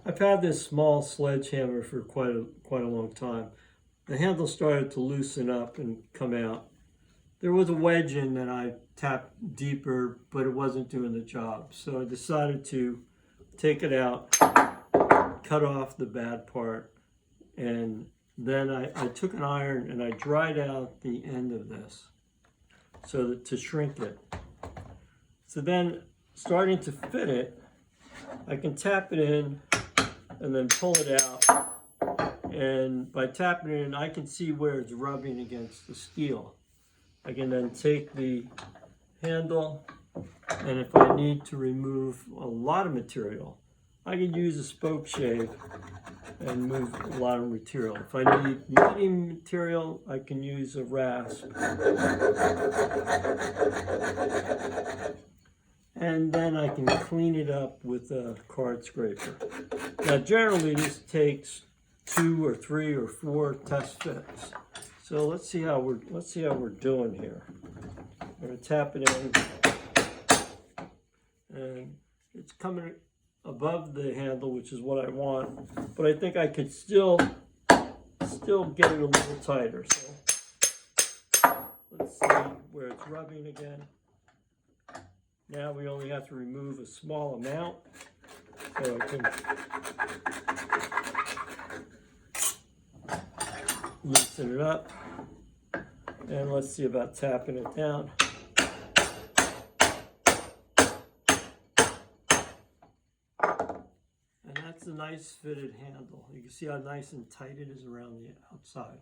I've had this small sledgehammer for quite a long time. The handle started to loosen up and come out. There was a wedge in that I tapped deeper, but it wasn't doing the job. So I decided to take it out, cut off the bad part, and then I took an iron and I dried out the end of this so that to shrink it. So then, starting to fit it, I can tap it in and then pull it out. And by tapping it in, I can see where it's rubbing against the steel. I can then take the handle, and if I need to remove a lot of material, I can use a spoke shave and move a lot of material. If I need medium material, I can use a rasp. And then I can clean it up with a card scraper. Now generally this takes 2 or 3 or 4 test fits. So let's see how we're doing here. I'm going to tap it in, and it's coming above the handle, which is what I want. But I think I could still get it a little tighter. So let's see where it's rubbing again. Now we only have to remove a small amount, so I can loosen it up. And let's see about tapping it down. And that's a nice fitted handle. You can see how nice and tight it is around the outside.